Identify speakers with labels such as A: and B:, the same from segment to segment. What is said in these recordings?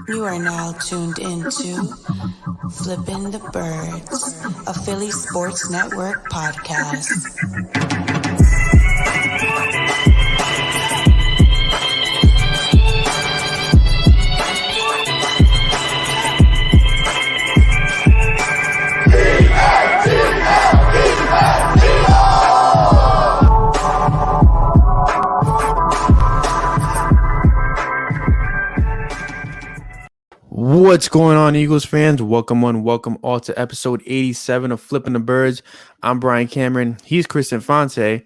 A: You are now tuned into Flippin the Birds, a Philly Sports Network podcast.
B: What's going on, Eagles fans? Welcome all to episode 87 of Flippin the Birds. I'm Brian Cameron. He's Chris Infante,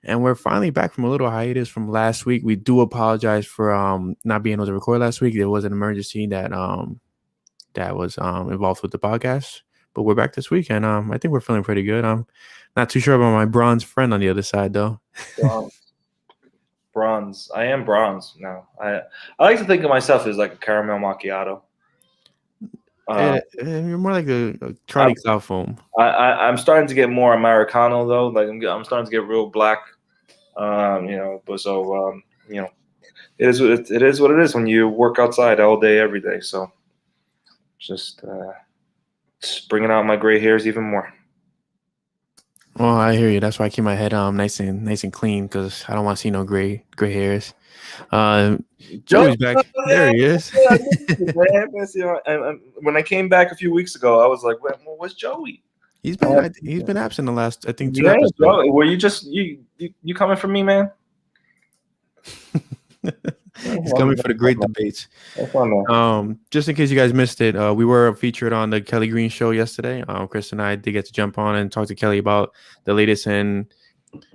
B: and we're finally back from a little hiatus from last week. We do apologize for not being able to record last week. There was an emergency that was involved with the podcast, but we're back this week, and I think we're feeling pretty good. I'm not too sure about my bronze friend on the other side, though.
C: Bronze. I am bronze now. I like to think of myself as like a caramel macchiato.
B: You're more like a Charlie Cloud foam.
C: I'm starting to get more Americano though. Like I'm starting to get real black. But so it is what it is when you work outside all day every day. So just bringing out my gray hairs even more.
B: Well, I hear you. That's why I keep my head nice and clean, because I don't want to see no gray hairs. Joey's back. There he is.
C: When I came back a few weeks ago, I was like, well, where's Joey?
B: He's been absent the last, I think, 2
C: yeah,
B: episodes.
C: Joey, were you just you coming for me, man?
B: He's coming for the great debates. Just in case you guys missed it, we were featured on the Kelly Green show yesterday. Chris and I did get to jump on and talk to Kelly about the latest in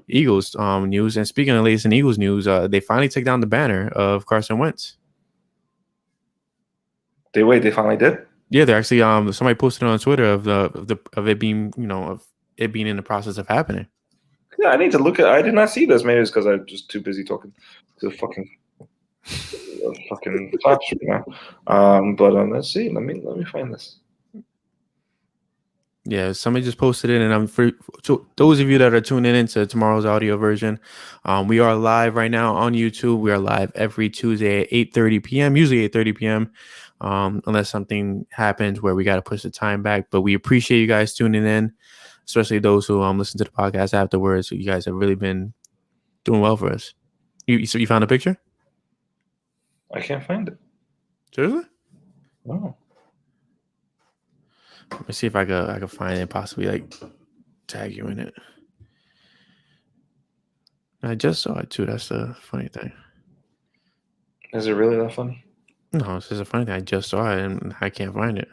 B: Eagles news. And speaking of the latest in Eagles news, they finally took down the banner of Carson Wentz.
C: They finally did?
B: Yeah, they're actually somebody posted on Twitter of it being in the process of happening.
C: Yeah, I need to look at. I did not see this. Maybe it's because I'm just too busy talking to the fucking claps right now. But let's see. Let me find this.
B: Yeah, somebody just posted it, and I'm for those of you that are tuning into tomorrow's audio version. We are live right now on YouTube. We are live every Tuesday at 8:30 p.m. Usually 8:30 p.m. Unless something happens where we got to push the time back. But we appreciate you guys tuning in, especially those who listen to the podcast afterwards. You guys have really been doing well for us. So you found a picture?
C: I can't find it.
B: Seriously?
C: No.
B: Let me see if I could find it and possibly like tag you in it. I just saw it too. That's the funny thing.
C: Is it really that funny?
B: No, it's just a funny thing. I just saw it and I can't find it.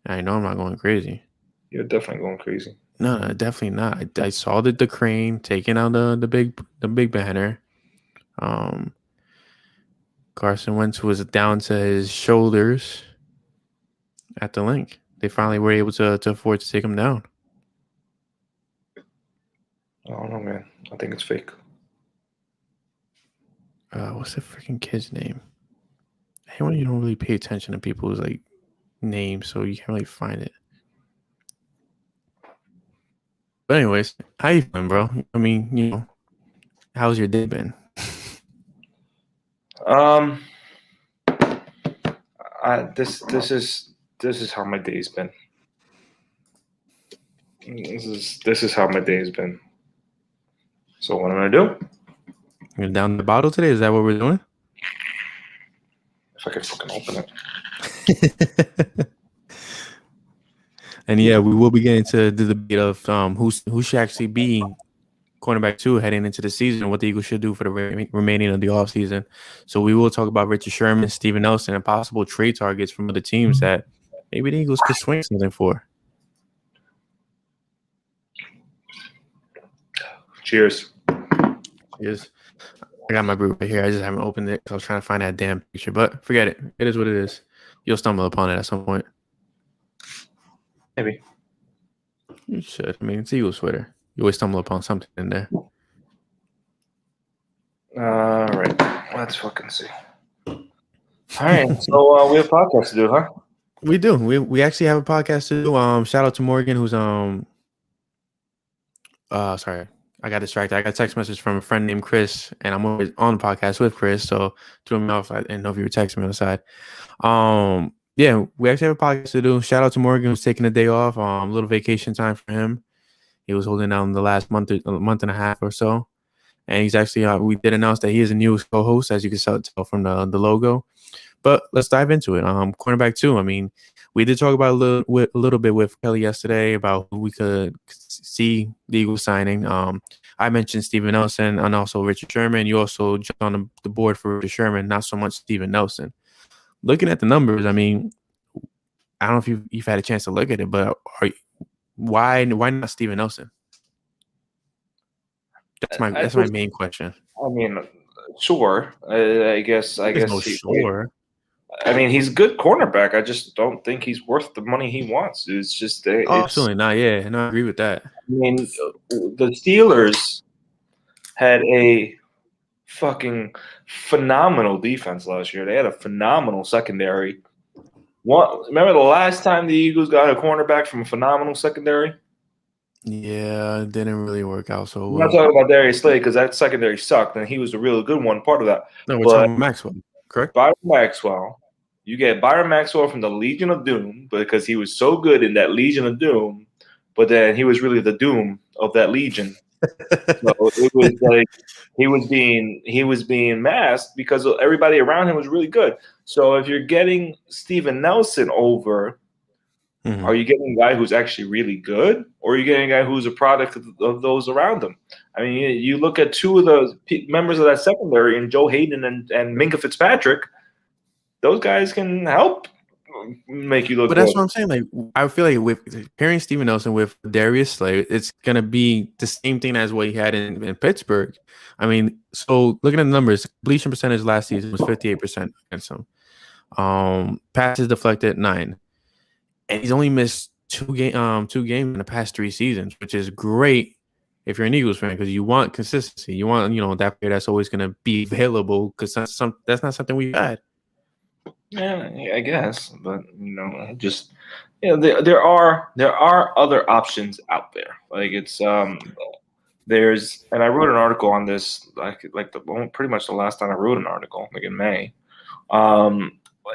B: I know I'm not going crazy.
C: You're definitely going crazy.
B: No, definitely not. I saw the crane taking out the big banner. Carson Wentz was down to his shoulders at the link. They finally were able to afford to take him down.
C: I don't know, man. I think it's fake.
B: What's the freaking kid's name? I hate when you don't really pay attention to people's like names, so you can't really find it. But anyways, how you feeling, bro? I mean, how's your day been?
C: This is how my day's been. This is how my day has been. So what I'm gonna do?
B: You're down the bottle today? Is that what we're doing?
C: If I could fucking open it.
B: And yeah, we will be getting to the debate of who should actually be cornerback 2 heading into the season, and what the Eagles should do for the remaining of the offseason. So we will talk about Richard Sherman, Steven Nelson, and possible trade targets from other teams that maybe the Eagles could swing something for.
C: Cheers.
B: Cheers. I got my brew right here. I just haven't opened it because I was trying to find that damn picture. But forget it. It is what it is. You'll stumble upon it at some point.
C: Maybe.
B: You should. I mean, it's Eagles Twitter. You always stumble upon something in there.
C: All right. Let's fucking see. All right. So we have a podcast to do, huh?
B: We do. We actually have a podcast to do. Shout out to Morgan, who's sorry, I got distracted. I got a text message from a friend named Chris, and I'm always on the podcast with Chris, so threw me off. I didn't know if you were texting me on the side. Yeah, we actually have a podcast to do. Shout out to Morgan, who's taking a day off. A little vacation time for him. He was holding down the last month and a half or so, and he's actually. We did announce that he is a new co-host, as you can tell from the logo. But let's dive into it. Cornerback 2. I mean, we did talk about a little bit with Kelly yesterday about who we could see the Eagles signing. I mentioned Steven Nelson and also Richard Sherman. You also jumped on the board for Richard Sherman, not so much Steven Nelson. Looking at the numbers, I mean, I don't know if you've had a chance to look at it, but why not Steven Nelson? That's my main question.
C: I mean, sure. I guess.
B: Sure.
C: I mean, he's a good cornerback. I just don't think he's worth the money he wants. It's just
B: absolutely not. Yeah, no, I agree with that.
C: I mean, the Steelers had a fucking phenomenal defense last year. They had a phenomenal secondary. Remember the last time the Eagles got a cornerback from a phenomenal secondary?
B: Yeah, it didn't really work out so well.
C: I'm not talking about Darius Slade because that secondary sucked, and he was a really good one, part of that.
B: No, we're talking about Maxwell, correct?
C: Byron Maxwell. You get Byron Maxwell from the Legion of Doom because he was so good in that Legion of Doom, but then he was really the doom of that Legion. So it was like he was being masked because everybody around him was really good. So if you're getting Steven Nelson over, are you getting a guy who's actually really good, or are you getting a guy who's a product of those around him? I mean, you look at two of the members of that secondary, and Joe Hayden and Minkah Fitzpatrick. Those guys can help make you look good.
B: But that's what I'm saying. Like, I feel like with pairing Steven Nelson with Darius Slade, it's going to be the same thing as what he had in Pittsburgh. I mean, so looking at the numbers, completion percentage last season was 58% against him. Passes deflected 9. And he's only missed two games in the past 3 seasons, which is great if you're an Eagles fan because you want consistency. You want, that player that's always going to be available because that's not something we've had.
C: Yeah, I guess, but there are other options out there. Like it's there's, and I wrote an article on this pretty much the last time I wrote an article, like in May.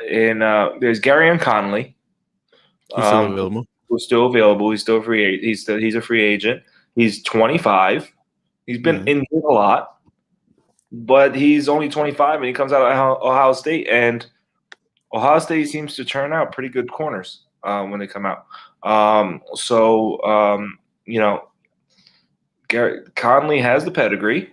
C: There's Gary Conley, who's still available. He's still free. He's a free agent. He's 25. He's been injured a lot, but he's only 25, and he comes out of Ohio State and. Ohio State seems to turn out pretty good corners when they come out. Conley has the pedigree.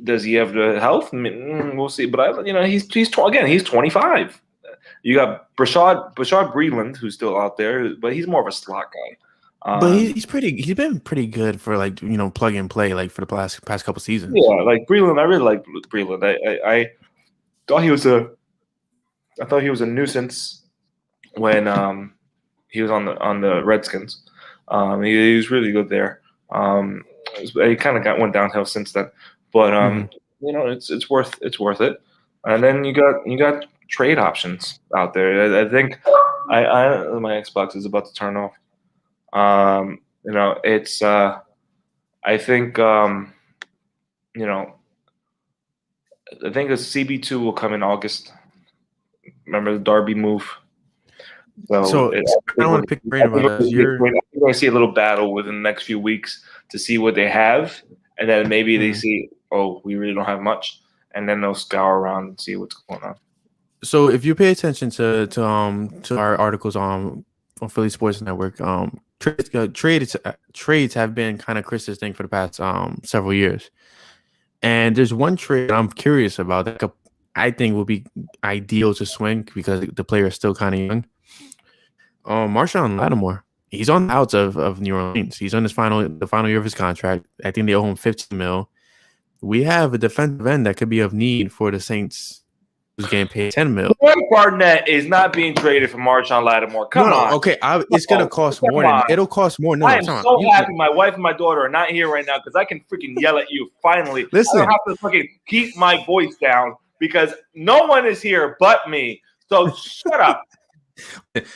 C: Does he have the health? We'll see. But he's 25. You got Brashad Breeland, who's still out there, but he's more of a slot guy.
B: But he's been pretty good for plug and play for the past couple seasons.
C: Yeah, like Breeland, I really like Breeland. I thought he was a nuisance when he was on the Redskins. He was really good there. He kind of went downhill since then, but it's worth it. And then you got trade options out there. I think my Xbox is about to turn off. It's I think I think a CB2 will come in August. Remember the Darby move? So
B: I don't want to pick brain about this.
C: We're going to see a little battle within the next few weeks to see what they have, and then maybe they see, we really don't have much, and then they'll scour around and see what's going on.
B: So if you pay attention to our articles on Philly Sports Network, trades have been kind of Chris's thing for the past several years, and there's one trade I'm curious about that I think will be ideal to swing because the player is still kind of young. Marshawn Lattimore, he's on the outs of New Orleans. He's on the final year of his contract. I think they owe him $15 million. We have a defensive end that could be of need for the Saints, who's getting paid $10 million.
C: Barnett is not being traded for Marshawn Lattimore. Come on.
B: Okay, it's gonna cost more. It'll cost more. No,
C: I am so happy my wife and my daughter are not here right now because I can freaking yell at you. Finally,
B: listen,
C: I don't have to fucking keep my voice down because no one is here but me. So shut up.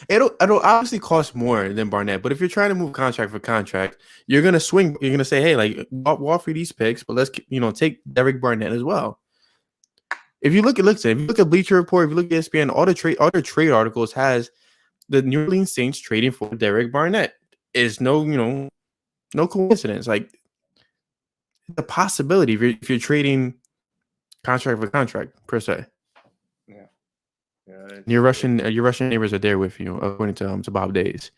B: It'll obviously cost more than Barnett, but if you're trying to move contract for contract, you're gonna swing. You're gonna say, hey, like we'll offer these picks, but let's take Derek Barnett as well. If you look at Bleacher Report, if you look at ESPN, all the trade articles has the New Orleans Saints trading for Derek Barnett. Is no coincidence. Like the possibility if you're trading contract for contract per se.
C: Yeah,
B: your Russian neighbors are there with you, according to Bob Days.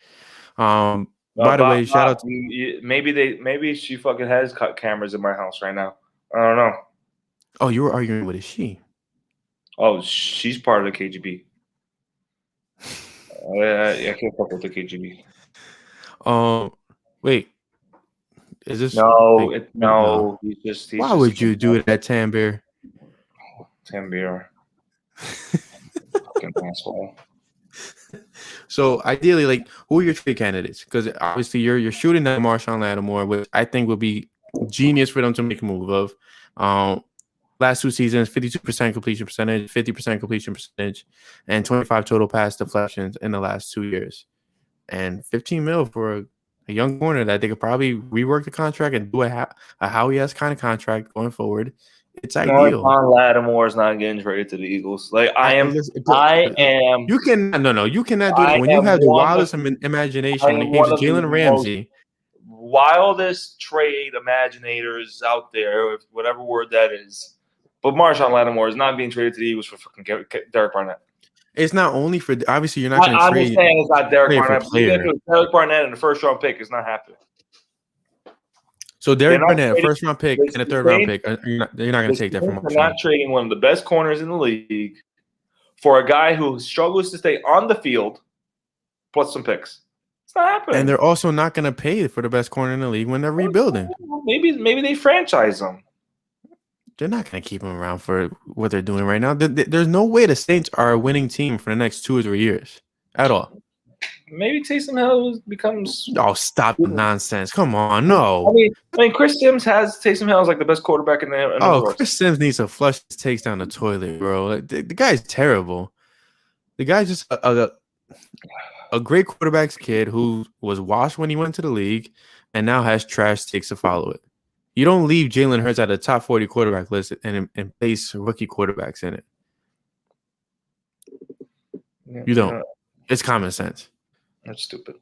B: By the way, shout out to
C: maybe she fucking has cameras in my house right now. I don't know.
B: Oh, you were arguing with a she.
C: Oh, she's part of the KGB. I can't fuck with the KGB.
B: Wait. Is this
C: no? He's
B: Why would you do that, Tambir?
C: Tambir. Fucking asshole.
B: So ideally, like, who are your trade candidates? Because obviously you're shooting at Marshawn Lattimore, which I think would be genius for them to make a move of. Last 2 seasons, 52% completion percentage, 50% completion percentage, and 25 total pass deflections in the last 2 years. And 15 mil for a young corner that they could probably rework the contract and do a Howie-esque kind of contract going forward. It's ideal.
C: Marshawn Lattimore is not getting traded to the Eagles. Like
B: You cannot do that when you have the wildest imagination when it comes to Jalen Ramsey.
C: Wildest trade imaginators out there, whatever word that is. But Marshawn Lattimore is not being traded to the Eagles for fucking Derek Barnett.
B: It's not only for obviously you're not going to trade.
C: I'm just saying it's not Derek Barnett. Derek Barnett in the first round pick is not happening.
B: So Derek Barnett, a first round pick and a third round pick, you're not going to take that from Marshawn.
C: They're not trading one of the best corners in the league for a guy who struggles to stay on the field plus some picks. It's not happening.
B: And they're also not going to pay for the best corner in the league when they're rebuilding.
C: Maybe they franchise them.
B: They're not going to keep him around for what they're doing right now. There's no way the Saints are a winning team for the next 2 or 3 years at all.
C: Maybe Taysom Hill becomes.
B: Oh, stop the nonsense! Come on, no.
C: I mean, Chris Sims has Taysom Hill as like the best quarterback in the world.
B: Chris Sims needs to flush his takes down the toilet, bro. Like, the guy's terrible. The guy's just a great quarterback's kid who was washed when he went to the league and now has trash takes to follow it. You don't leave Jalen Hurts at a top 40 quarterback list and place rookie quarterbacks in it. You don't. It's common sense.
C: That's stupid.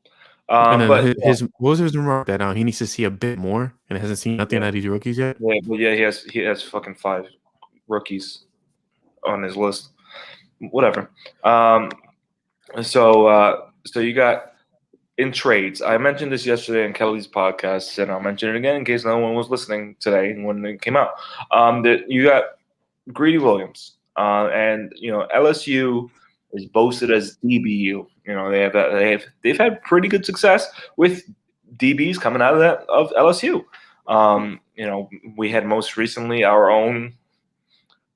B: What was his remark that he needs to see a bit more and hasn't seen nothing out of these rookies yet?
C: Yeah, he has fucking 5 rookies on his list. Whatever. So you got in trades. I mentioned this yesterday in Kelly's podcast, and I'll mention it again in case no one was listening today when it came out. That you got Greedy Williams, and LSU is boasted as DBU. They've had pretty good success with DBs coming out of LSU. We had most recently our own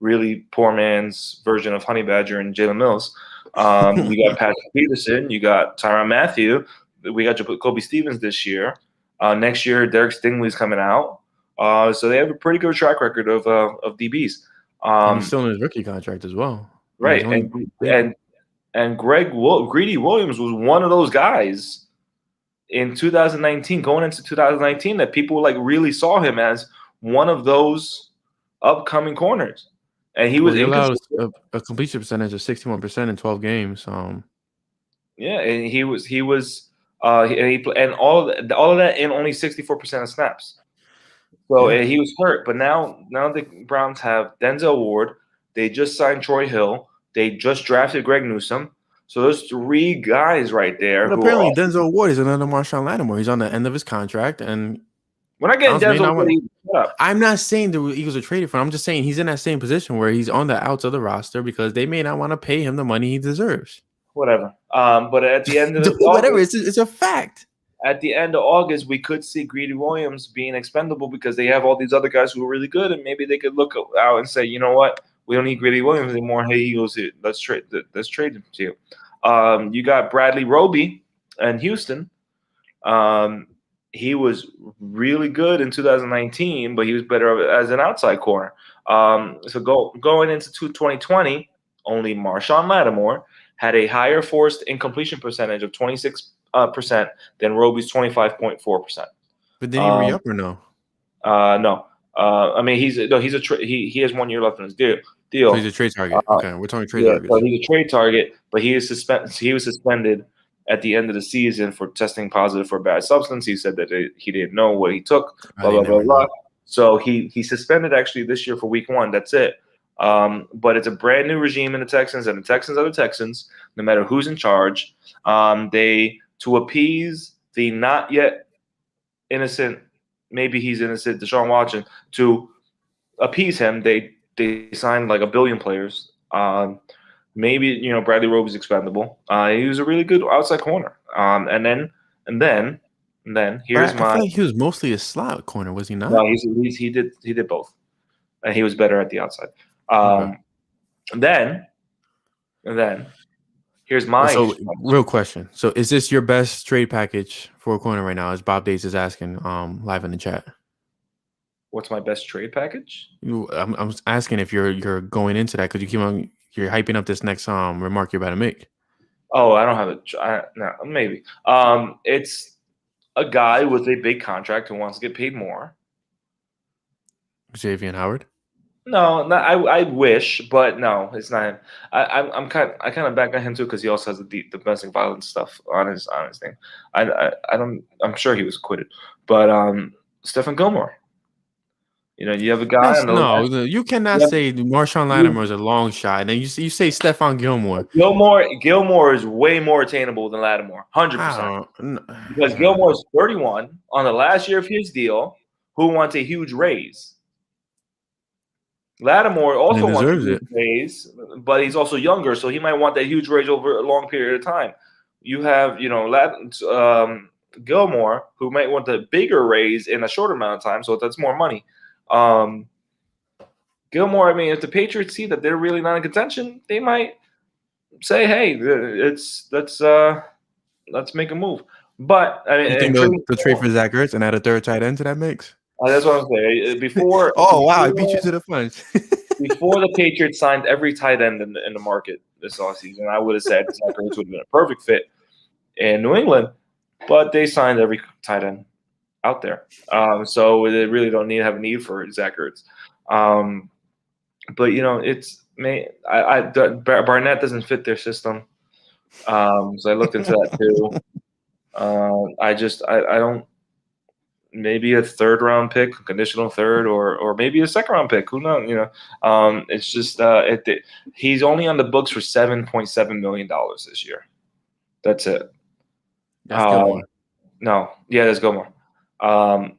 C: really poor man's version of Honey Badger and Jalen Mills. You got Patrick Peterson, you got Tyrann Mathieu, we got Jacoby Stevens this year. Next year, Derek Stingley's coming out. So they have a pretty good track record of DBs.
B: And he's still in his rookie contract as well.
C: Right, and Greedy Williams was one of those guys in 2019, going into 2019, that people really saw him as one of those upcoming corners. And he was
B: allowed a completion percentage of 61% in 12 games.
C: Yeah, and he was and all of that in only 64% of snaps. So he was hurt, but now the Browns have Denzel Ward. They just signed Troy Hill. They just drafted Greg Newsome. So there's 3 guys right there.
B: But apparently, Denzel Ward is another Marshawn Lattimore. He's on the end of his contract, and
C: we're not getting Denzel Ward.
B: I'm not saying the Eagles are traded for him. I'm just saying he's in that same position where he's on the outs of the roster because they may not want to pay him the money he deserves.
C: Whatever. But at the end of
B: whatever, it's a fact.
C: At the end of August, we could see Greedy Williams being expendable because they have all these other guys who are really good, and maybe they could look out and say, you know what, we don't need Greedy Williams anymore. Hey, Eagles, let's trade him to you. You got Bradley Roby in Houston. He was really good in 2019, but he was better as an outside corner. So going into 2020, only Marshawn Lattimore had a higher forced incompletion percentage of 26% than Roby's 25.4%.
B: But did he re-up or no?
C: No. I mean, he has 1 year left in his deal.
B: So he's a trade target. Okay, we're talking trade targets.
C: So he's a trade target, but he was suspended at the end of the season for testing positive for a bad substance. He said that he didn't know what he took. Blah blah blah blah. So he suspended actually this year for week 1. That's it. But it's a brand new regime in the Texans, and the Texans are the Texans, no matter who's in charge. They, to appease the not yet innocent, maybe he's innocent, Deshaun Watson, to appease him, they signed like 1 billion players. Maybe Bradley Roby's expendable. He was a really good outside corner. And then here's
B: I feel like he was mostly a slot corner, was he not?
C: No, he did both, and he was better at the outside.
B: Okay.
C: And then here's my
B: real question. So is this your best trade package for a corner right now? As Bob Dates is asking live in the chat.
C: What's my best trade package?
B: I'm asking if you're going into that because you're hyping up this next remark you're about to make.
C: Oh, I don't have it. No, maybe. It's a guy with a big contract who wants to get paid more.
B: Xavier Howard?
C: No, I wish, but no, it's not him. I kind of back on him too because he also has the domestic violence stuff on his thing. I'm sure he was acquitted, but Stephen Gilmour. You have a guy.
B: You cannot say Marshawn Lattimore is a long shot, and then you say Stephon Gilmour.
C: Gilmour is way more attainable than Lattimore, 100%. Because Gilmour is 31 on the last year of his deal, who wants a huge raise. Lattimore also wants a huge raise, but he's also younger, so he might want that huge raise over a long period of time. You have, Gilmour, who might want the bigger raise in a shorter amount of time, so that's more money. Gilmour, I mean, if the Patriots see that they're really not in contention, they might say, "Hey, let's make a move." But I mean,
B: you think they'll trade for Zach Ertz and add a third tight end to that mix?
C: That's what I'm saying. Before,
B: I beat you to the punch.
C: Before the Patriots signed every tight end in the market this offseason, I would have said Zach Ertz would have been a perfect fit in New England, but they signed every tight end out there. So they really don't have a need for Zach Ertz. But Barnett doesn't fit their system. So I looked into that too. I don't. Maybe a 3rd round pick, conditional 3rd, or maybe a 2nd round pick. Who knows? It's just he's only on the books for $7.7 million this year. That's it.
B: That's Gilmour.
C: No, yeah, that's Gilmour.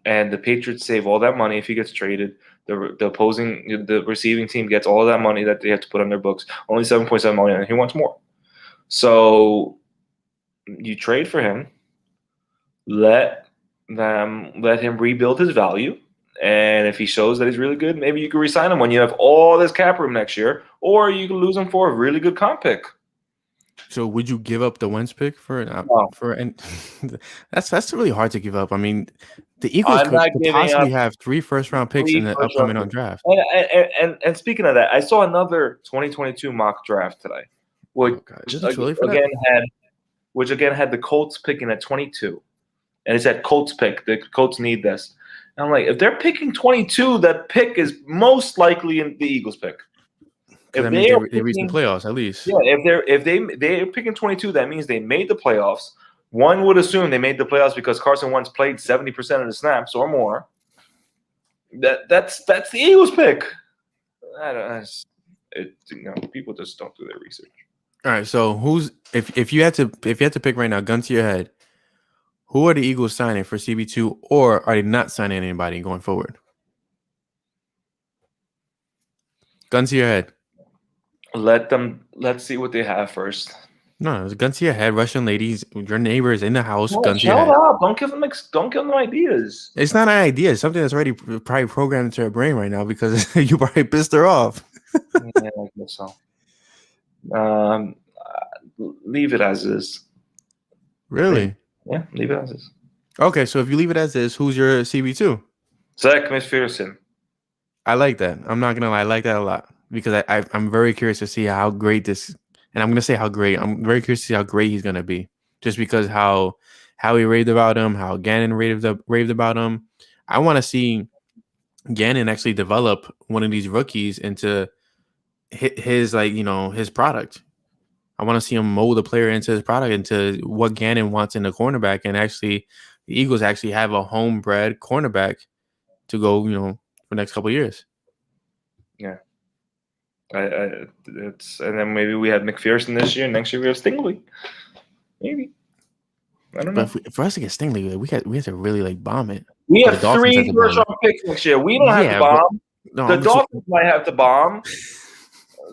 C: And the Patriots save all that money if he gets traded. The receiving team gets all of that money that they have to put on their books. Only $7.7 million, and he wants more. So you trade for him. Let him rebuild his value, and if he shows that he's really good, maybe you can re-sign him when you have all this cap room next year, or you can lose him for a really good comp pick.
B: So would you give up the Wentz pick that's really hard to give up. I mean, the Eagles could possibly have 3 first-round picks in the upcoming draft.
C: And speaking of that, I saw another 2022 mock draft today, which again had the Colts picking at 22. And it said Colts pick. The Colts need this. And I'm like, if they're picking 22, that pick is most likely in the Eagles pick.
B: If they reach the playoffs, at least.
C: Yeah, if they're picking 22, that means they made the playoffs. One would assume they made the playoffs because Carson Wentz played 70% of the snaps or more. That's the Eagles pick. People just don't do their research.
B: All right, so if you had to pick right now, gun to your head, who are the Eagles signing for CB2, or are they not signing anybody going forward? Gun to your head.
C: Let's see what they have first.
B: No, it's gun to your head. Russian ladies, your neighbors in the house. Gun to
C: your head.
B: Shut
C: up! Don't give them ideas.
B: It's not an idea. It's something that's already probably programmed into her brain right now because you probably pissed her off.
C: Yeah, I guess so. Leave it as is.
B: Really?
C: Yeah, leave it as is.
B: Okay, so if you leave it as is, who's your CB2?
C: Zach McPherson.
B: I like that. I'm not gonna lie, I like that a lot because I'm very curious to see how great this and I'm gonna say how great. I'm very curious to see how great he's gonna be, just because how he raved about him, how Gannon raved about him. I want to see Gannon actually develop one of these rookies into his like his product. I want to see him mold the player into his product, into what Gannon wants in the cornerback, and actually the Eagles actually have a homebred cornerback to go for the next couple of years.
C: Yeah. It's and then maybe we had McPherson this year. Next year we have Stingley. Maybe. I don't know.
B: But for us to get Stingley, we have to really like bomb it.
C: We have 3 first-round picks next year. We don't have to bomb. The Dolphins might have to bomb.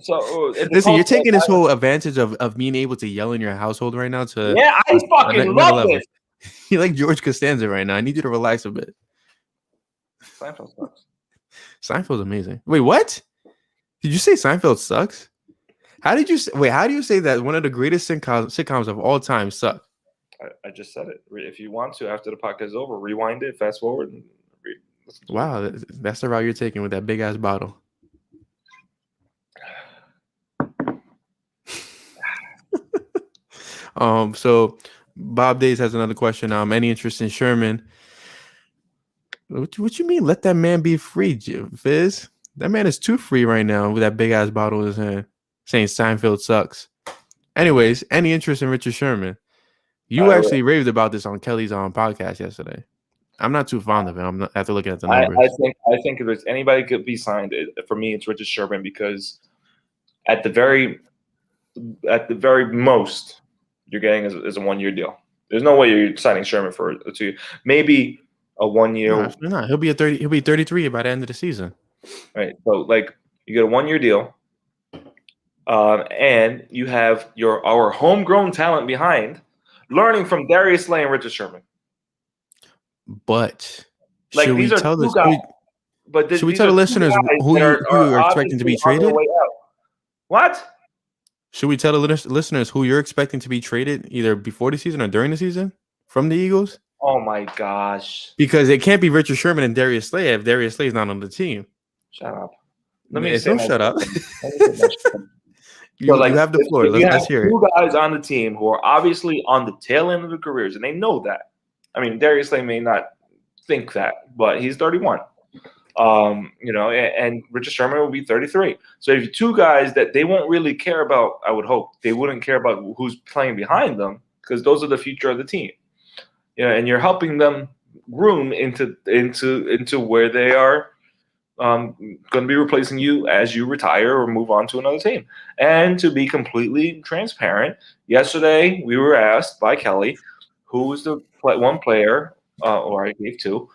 C: So
B: listen, you're taking this whole advantage of being able to yell in your household right now.
C: I fucking love it.
B: You like George Costanza right now. I need you to relax a bit.
C: Seinfeld sucks.
B: Seinfeld's amazing. Wait, what? Did you say Seinfeld sucks? How do you say that one of the greatest sitcoms of all time suck?
C: I just said it. If you want to, after the podcast is over, rewind it, fast forward, and
B: wow, that's the route you're taking with that big ass bottle. So Bob Days has another question. Any interest in Sherman? What you mean? Let that man be free, Fizz. That man is too free right now with that big ass bottle in his hand, saying Seinfeld sucks. Anyways, any interest in Richard Sherman? You actually raved about this on Kelly's podcast yesterday. I'm not too fond of him. I'm not after looking at the numbers.
C: I think if there's anybody could be signed, for me, it's Richard Sherman, because at the very most you're getting is a 1-year deal. There's no way you're signing Sherman for a 2 year. Maybe a 1 year.
B: No, he'll be 33 by the end of the season.
C: Right. So like you get a 1-year deal, and you have our homegrown talent behind, learning from Darius Slay and Richard Sherman.
B: But
C: like
B: should
C: these
B: we
C: are
B: tell
C: two guys. But
B: should we tell the listeners who you're expecting to be traded?
C: What?
B: Should we tell the listeners who you're expecting to be traded either before the season or during the season from the Eagles?
C: Oh my gosh!
B: Because it can't be Richard Sherman and Darius Slay if Darius Slay is not on the team.
C: Shut up.
B: Shut up. You have the floor. Let's hear it.
C: 2 guys on the team who are obviously on the tail end of their careers, and they know that. I mean, Darius Slay may not think that, but he's 31. And Richard Sherman will be 33. So if 2 guys that they won't really care about, I would hope they wouldn't care about who's playing behind them, because those are the future of the team. And you're helping them groom into where they are going to be replacing you as you retire or move on to another team. And to be completely transparent, yesterday we were asked by Kelly who was the one player, or I gave 2,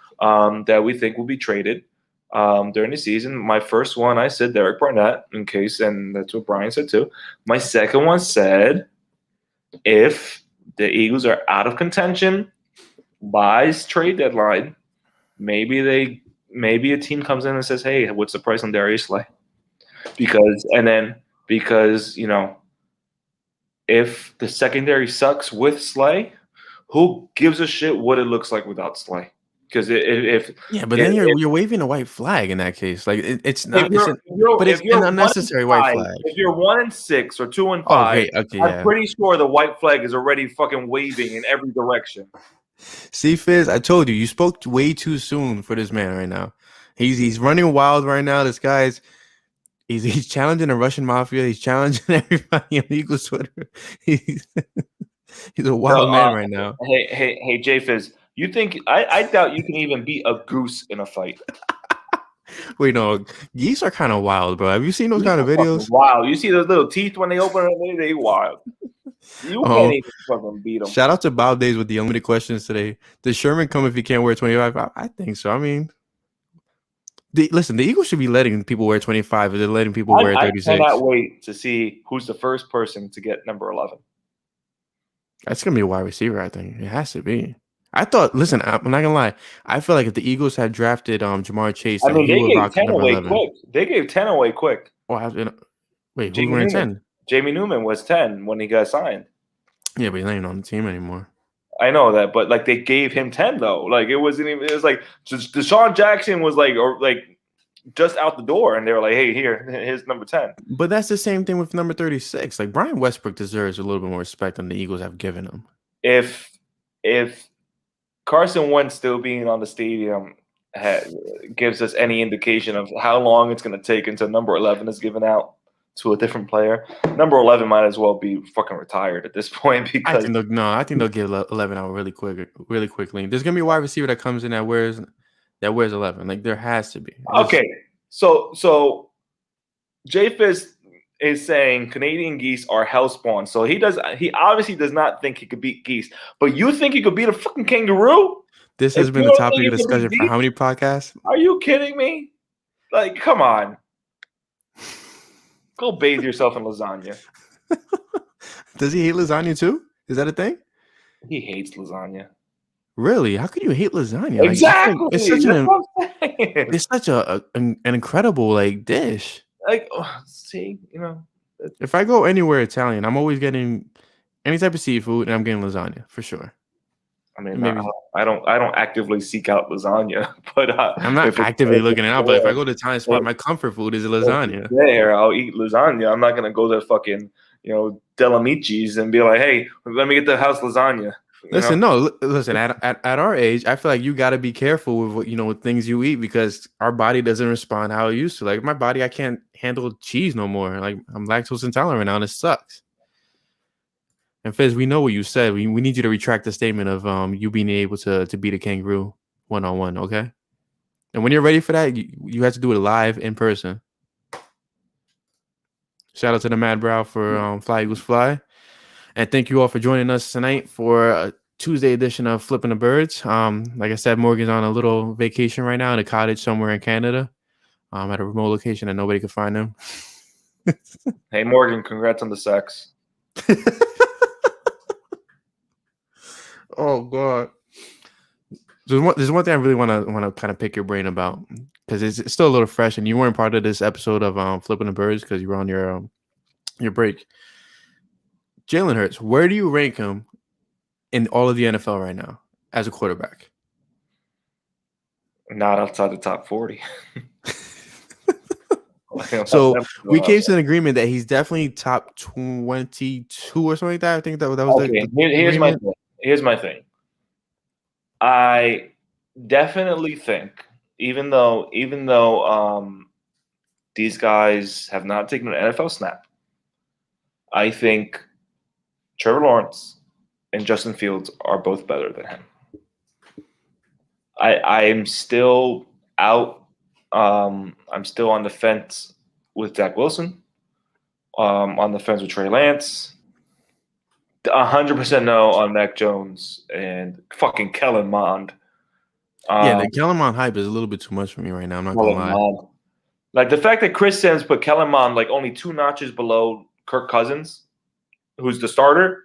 C: that we think will be traded during the season. My first one, I said Derek Barnett, and that's what Brian said too. My second one said, if the Eagles are out of contention by trade deadline, maybe a team comes in and says, hey, what's the price on Darius Slay? Because if the secondary sucks with Slay, who gives a shit what it looks like without Slay? Because
B: then you're waving a white flag in that case. Like it's not, it's an unnecessary white flag.
C: If you're 1-6 or 2-5, I'm pretty sure the white flag is already fucking waving in every direction.
B: See, Fizz, I told you spoke way too soon for this man right now. He's running wild right now. This guy's he's challenging the Russian mafia. He's challenging everybody on Eagles Twitter. He's a wild man right now.
C: Hey, J Fizz. You think I doubt you can even beat a goose in a fight.
B: Wait, no, geese are kind of wild, bro. Have you seen those kind of videos?
C: Wow, you see those little teeth when they open it, they wild. You can't even fucking beat them.
B: Shout out to Bob Days with the unlimited questions today. Does Sherman come if he can't wear 25? I think so. I mean, listen, the Eagles should be letting people wear 25 if they're letting people wear 36.
C: I cannot wait to see who's the first person to get number 11.
B: That's going to be a wide receiver, I think. It has to be. I thought, listen, I'm not going to lie. I feel like if the Eagles had drafted Jamar Chase,
C: I mean, they gave 10 away 11. Quick. They gave 10 away quick.
B: Wait, who's wearing 10?
C: Jamie Newman was 10 when he got signed.
B: Yeah, but he's not even on the team anymore.
C: I know that, but like they gave him 10 though. Like it wasn't even. It was like Deshaun Jackson was like, or like just out the door, and they were like, "Hey, here's number 10."
B: But that's the same thing with number 36. Like Brian Westbrook deserves a little bit more respect than the Eagles have given him.
C: If Carson Wentz still being on the stadium gives us any indication of how long it's going to take until number 11 is given out to a different player, number 11 might as well be fucking retired at this point because
B: I think they'll get 11 out really quickly. There's gonna be a wide receiver that comes in that wears 11. Like there has to be.
C: Okay, so Jay Fist is saying Canadian geese are hellspawn. So he obviously does not think he could beat geese, but you think he could beat a fucking kangaroo?
B: This has been the topic of discussion for how many podcasts?
C: Are you kidding me? Like, come on. Go bathe yourself in lasagna.
B: Does he hate lasagna too? Is that a thing?
C: He hates lasagna.
B: Really? How could you hate lasagna?
C: Exactly.
B: Like, it's such an incredible like dish.
C: Like, see,
B: if I go anywhere Italian, I'm always getting any type of seafood, and I'm getting lasagna for sure.
C: I mean, maybe I don't actively seek out lasagna, but
B: I'm not actively looking it out. But if I go to Italian spot, my comfort food is a lasagna.
C: There, I'll eat lasagna. I'm not gonna go to fucking Delamici's and be like, "Hey, let me get the house lasagna."
B: Listen. At our age, I feel like you got to be careful with what with things you eat because our body doesn't respond how it used to. Like my body, I can't handle cheese no more. Like I'm lactose intolerant right now, and it sucks. And Fizz, we know what you said. We need you to retract the statement of you being able to beat a kangaroo 1-on-1, okay? And when you're ready for that, you have to do it live in person. Shout out to the Mad Brow for Fly Eagles Fly. And thank you all for joining us tonight for a Tuesday edition of Flippin the Birds. Like I said, Morgan's on a little vacation right now in a cottage somewhere in Canada at a remote location that nobody could find him.
C: Hey, Morgan, congrats on the sex.
B: Oh God! There's one thing I really want to kind of pick your brain about because it's still a little fresh, and you weren't part of this episode of Flipping the Birds because you were on your break. Jalen Hurts, where do you rank him in all of the NFL right now as a quarterback?
C: Not outside the top 40.
B: So we came to an agreement that he's definitely top 22 or something like that. I think that was
C: okay. Here's my thing. I definitely think, even though these guys have not taken an NFL snap, I think Trevor Lawrence and Justin Fields are both better than him. I am still out. I'm still on the fence with Zach Wilson. On the fence with Trey Lance. 100% no on Mac Jones and fucking Kellen Mond.
B: The Kellen Mond hype is a little bit too much for me right now. I'm not gonna lie.
C: Like the fact that Chris Sims put Kellen Mond like only 2 notches below Kirk Cousins, who's the starter.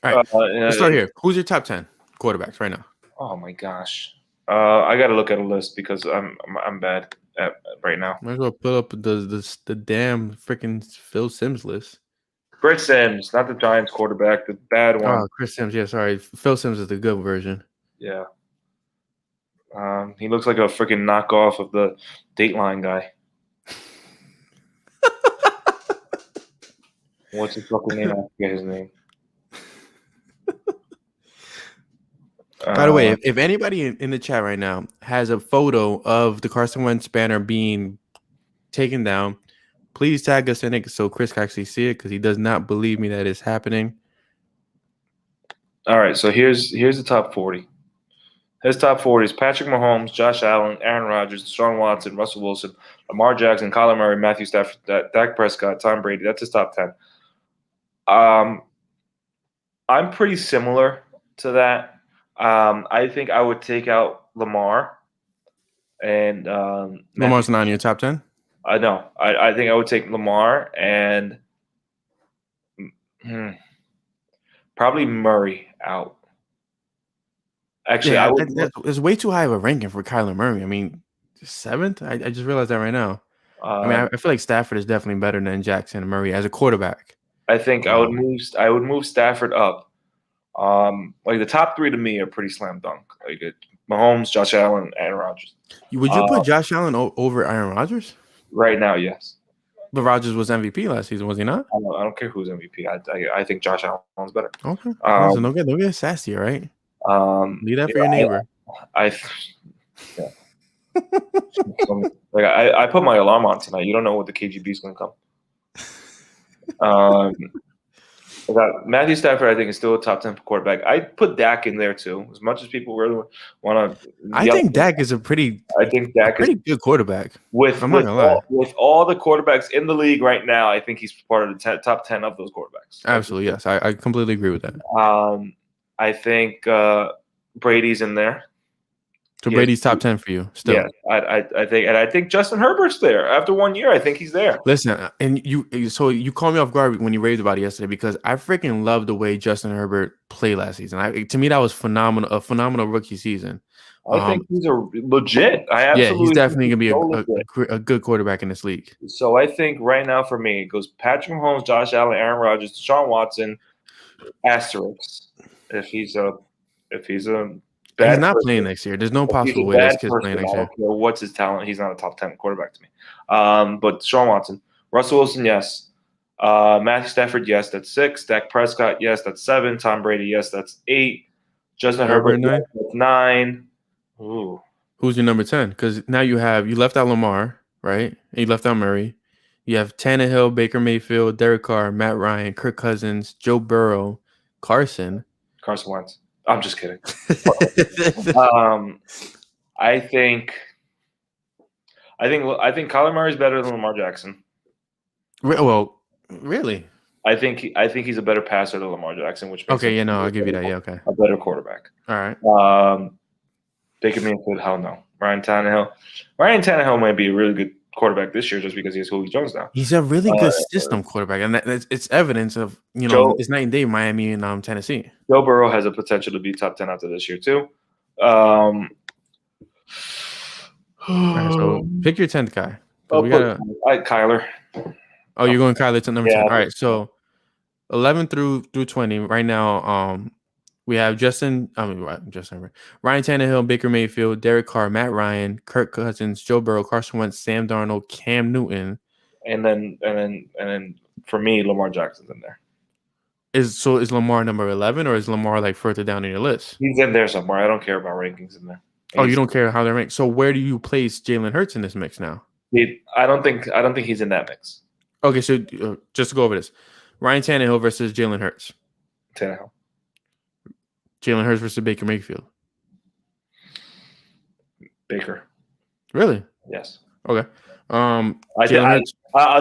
B: All right, let's start here. Who's your top 10 quarterbacks right now?
C: Oh my gosh, I got to look at a list because I'm bad at right now.
B: Might as well put up the damn freaking Phil Simms list.
C: Chris Sims, not the Giants quarterback, the bad one.
B: Oh, Chris Sims. Yeah, sorry. Phil Simms is the good version.
C: Yeah. He looks like a freaking knockoff of the Dateline guy. What's his fucking name? I forget his name.
B: By the way, if anybody in the chat right now has a photo of the Carson Wentz banner being taken down, please tag us in it so Chris can actually see it because he does not believe me that it's happening.
C: All right, so here's the top 40. His top 40 is Patrick Mahomes, Josh Allen, Aaron Rodgers, Deshaun Watson, Russell Wilson, Lamar Jackson, Kyler Murray, Matthew Stafford, Dak Prescott, Tom Brady. That's his top 10. I'm pretty similar to that. I think I would take out Lamar. And
B: Lamar's not in your top 10?
C: I know. I think I would take Lamar and probably Murray out. Actually,
B: it's way too high of a ranking for Kyler Murray. I mean, 7th? I just realized that right now. I feel like Stafford is definitely better than Jackson and Murray as a quarterback.
C: I think I would move Stafford up. Like the top 3 to me are pretty slam dunk. Like Mahomes, Josh Allen, Aaron Rodgers.
B: Would you put Josh Allen over Aaron Rodgers?
C: Right now, yes.
B: But Rodgers was MVP last season, was he not?
C: I don't care who's MVP. I think Josh Allen's better.
B: Okay. So don't get sassy, all right? Leave that for your neighbor.
C: I put my alarm on tonight. You don't know what the KGB is going to come. I got Matthew Stafford, I think, is still a top 10 quarterback. I put Dak in there too. As much as people really want to,
B: I think Dak is a pretty good quarterback.
C: With all the quarterbacks in the league right now, I think he's part of the top 10 of those quarterbacks.
B: Absolutely, yes. I completely agree with that.
C: I think Brady's in there.
B: So Brady's top 10 for you still.
C: Yeah, I think Justin Herbert's there. After 1 year, I think he's there.
B: Listen, and you called me off guard when you raved about it yesterday because I freaking love the way Justin Herbert played last season. To me, that was phenomenal, a phenomenal rookie season.
C: I think he's a legit.
B: He's definitely gonna be a good quarterback in this league.
C: So I think right now for me, it goes Patrick Mahomes, Josh Allen, Aaron Rodgers, Deshaun Watson, asterisk. If he's a
B: he's not playing next year. There's no possible way this kid's playing next year.
C: What's his talent? He's not a top 10 quarterback to me. But Deshaun Watson, Russell Wilson, yes. Matthew Stafford, yes, that's 6. Dak Prescott, yes, that's 7. Tom Brady, yes, that's 8. Justin Herbert, yes, that's 9. Ooh.
B: Who's your number 10? Because now you left out Lamar, right? And you left out Murray. You have Tannehill, Baker Mayfield, Derek Carr, Matt Ryan, Kirk Cousins, Joe Burrow, Carson
C: Wentz. I'm just kidding. I think Kyler Murray is better than Lamar Jackson.
B: Well, really?
C: I think he's a better passer than Lamar Jackson, which makes
B: I'll give you that. Yeah, okay.
C: A better quarterback.
B: All right.
C: Baker Mayfield, hell no. Ryan Tannehill might be a really good quarterback this year just because he has Julio Jones now.
B: He's a really good system quarterback, and it's evidence of it's night and day Miami and Tennessee.
C: Joe Burrow has a potential to be top 10 after this year too.
B: Right, so pick your 10th guy.
C: Kyler.
B: Oh, you're going Kyler to number 10. All right, so 11 through 20 right now. We have Ryan Tannehill, Baker Mayfield, Derek Carr, Matt Ryan, Kirk Cousins, Joe Burrow, Carson Wentz, Sam Darnold, Cam Newton,
C: and then for me, Lamar Jackson's in there.
B: Is Lamar number 11 or is Lamar like further down in your list?
C: He's in there somewhere. I don't care about rankings in there.
B: You don't care how they're ranked. So where do you place Jalen Hurts in this mix now?
C: I don't think he's in that mix.
B: Okay, so just to go over this, Ryan Tannehill versus Jalen Hurts.
C: Tannehill.
B: Jalen Hurts versus Baker Mayfield.
C: Baker.
B: Really?
C: Yes.
B: Okay.
C: I'll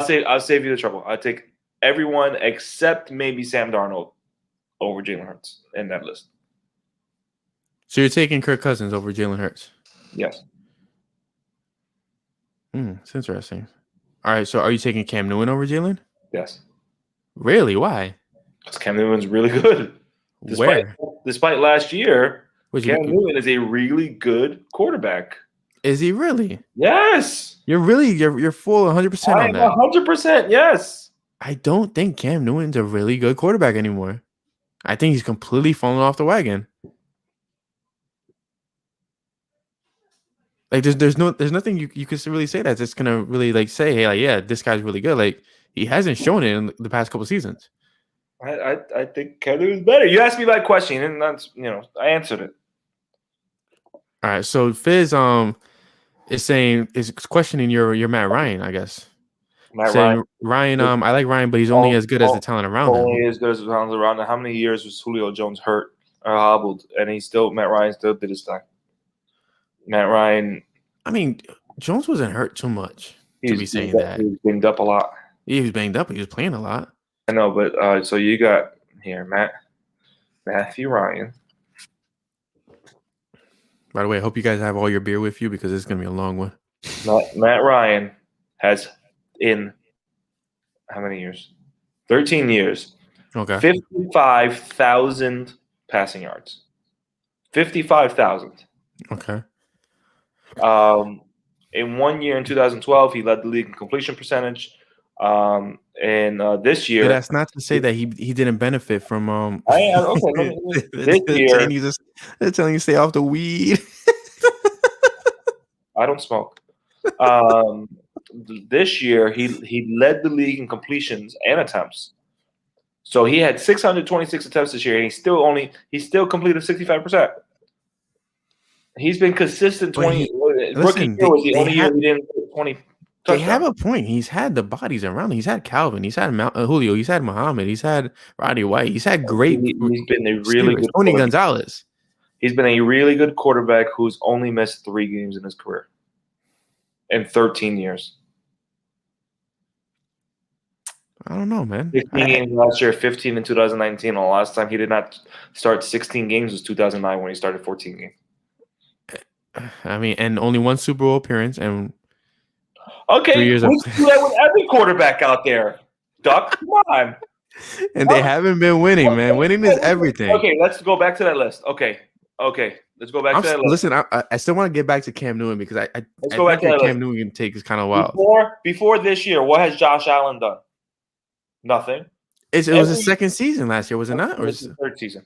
C: save you the trouble. I take everyone except maybe Sam Darnold over Jalen Hurts in that list.
B: So you're taking Kirk Cousins over Jalen Hurts?
C: Yes.
B: It's interesting. All right. So are you taking Cam Newton over Jalen?
C: Yes.
B: Really? Why?
C: Because Cam Newton's really good. Despite last year, Cam Newton is a really good quarterback.
B: Is he really?
C: Yes.
B: You're full 100% on that.
C: 100%, yes.
B: I don't think Cam Newton's a really good quarterback anymore. I think he's completely fallen off the wagon. Like there's nothing you can really say that's just gonna really like say, hey, like, yeah, this guy's really good. Like he hasn't shown it in the past couple seasons.
C: I think Cam Newton's better. You asked me that question, and that's I answered it.
B: All right, so Fizz is questioning your Matt Ryan, I guess. Ryan, I like Ryan, but he's only as good as the talent around him.
C: Only as good as the talent around him. How many years was Julio Jones hurt or hobbled, and Matt Ryan still did his thing. Matt Ryan. I mean,
B: Jones wasn't hurt too much to be saying that.
C: He was banged up a lot.
B: He was banged up, but he was playing a lot.
C: I know, but so you got here Matthew Ryan.
B: By the way, I hope you guys have all your beer with you because it's going to be a long one.
C: Matt Ryan has in how many years? 13 years.
B: Okay.
C: 55,000 passing yards. 55,000.
B: Okay.
C: In 1 year, in 2012, he led the league in completion percentage. And this year,
B: but that's not to say that he didn't benefit from.
C: This year,
B: they're telling you to stay off the weed.
C: I don't smoke. This year, he led the league in completions and attempts. So he had 626 attempts this year, and he still completed 65%. He's been consistent. 20 rookie year was the only year he didn't put 20 touchdowns.
B: They have a point. He's had the bodies around him. He's had Calvin. He's had Julio. He's had Muhammad. He's had Roddy White. He's had great.
C: He's been a really good
B: Tony Gonzalez.
C: He's been a really good quarterback who's only missed 3 games in his career in 13 years.
B: I don't know, man.
C: 15 games last year, 15 in 2019. The last time he did not start 16 games was 2009 when he started 14 games.
B: I mean, and only 1 Super Bowl appearance and
C: 3 years. We do that with every quarterback out there. Duck, come on.
B: And they haven't been winning, man. Winning is everything.
C: Okay, let's go back to that list. Okay, let's go back to that list.
B: Listen, I still want to get back to Cam Newton because I
C: go back to that
B: Cam Newton take is kind of wild.
C: Before this year, what has Josh Allen done? Nothing.
B: It was his second season last year, was it not? Or
C: was the third season?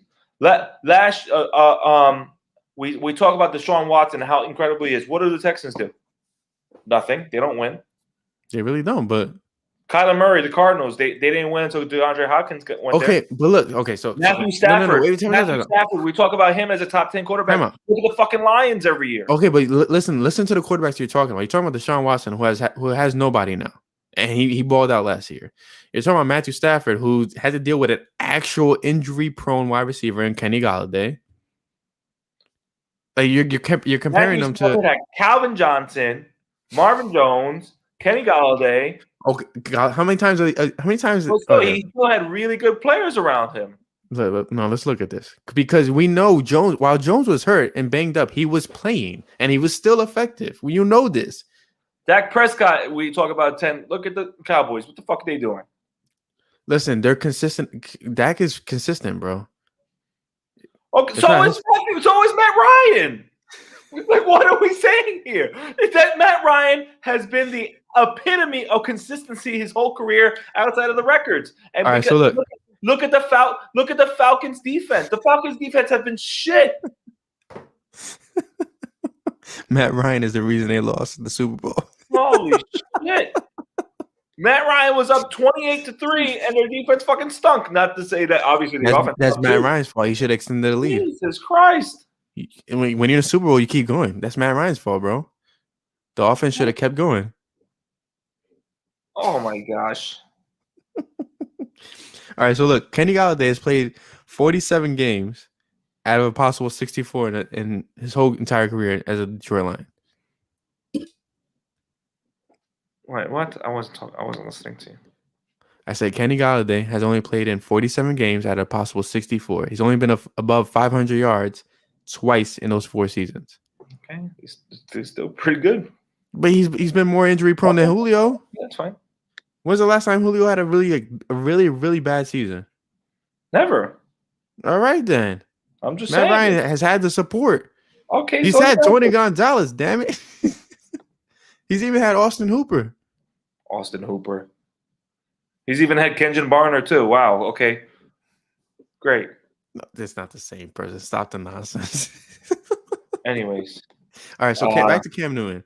C: We talk about Deshaun Watson and how incredible he is. What do the Texans do? Nothing. They don't win.
B: They really don't. But
C: Kyler Murray, the Cardinals, they didn't win until DeAndre Hopkins went there.
B: But look, so
C: Matthew Stafford. Matthew Stafford. We talk about him as a top 10 quarterback. Look at the fucking Lions every year.
B: Okay, but listen to the quarterbacks you're talking about. You're talking about Deshaun Watson, who has nobody now, and he balled out last year. You're talking about Matthew Stafford, who had to deal with an actual injury-prone wide receiver in Kenny Golladay. Like you're comparing them to
C: Calvin Johnson, Marvin Jones, Kenny Golladay.
B: Okay, God, how many times? He
C: still had really good players around him.
B: No, let's look at this because we know Jones. While Jones was hurt and banged up, he was playing and he was still effective. You know this.
C: Dak Prescott. We talk about 10. Look at the Cowboys. What the fuck are they doing?
B: Listen, they're consistent. Dak is consistent, bro.
C: Okay, so is Matt Ryan. Like, what are we saying here? Is that Matt Ryan has been the epitome of consistency his whole career outside of the records. And
B: all right, so
C: look at the Falcons defense. The Falcons defense have been shit.
B: Matt Ryan is the reason they lost the Super Bowl.
C: Holy shit. Matt Ryan was up 28-3, and their defense fucking stunk. Not to say that obviously the offense.
B: That's Matt Ryan's fault. He should extend the lead.
C: Jesus Christ!
B: When you're in a Super Bowl, you keep going. That's Matt Ryan's fault, bro. The offense should have kept going.
C: Oh my gosh!
B: All right, so look, Kenny Golladay has played 47 games out of a possible 64 in his whole entire career as a Detroit Lion.
C: Wait, what? I wasn't listening to you.
B: I said Kenny Golladay has only played in 47 games out of a possible 64. He's only been above 500 yards twice in those 4 seasons.
C: Okay, he's still pretty good.
B: But he's been more injury prone than Julio.
C: That's fine.
B: When's the last time Julio had a really bad season?
C: Never.
B: All right then.
C: I'm just
B: Matt
C: saying.
B: Ryan has had the support.
C: Okay,
B: he's had Tony Gonzalez. Damn it. He's even had Austin Hooper.
C: He's even had Kenjon Barner too. Wow. Okay. Great.
B: No, that's not the same person. Stop the nonsense.
C: Anyways.
B: All right. So back to Cam Newton.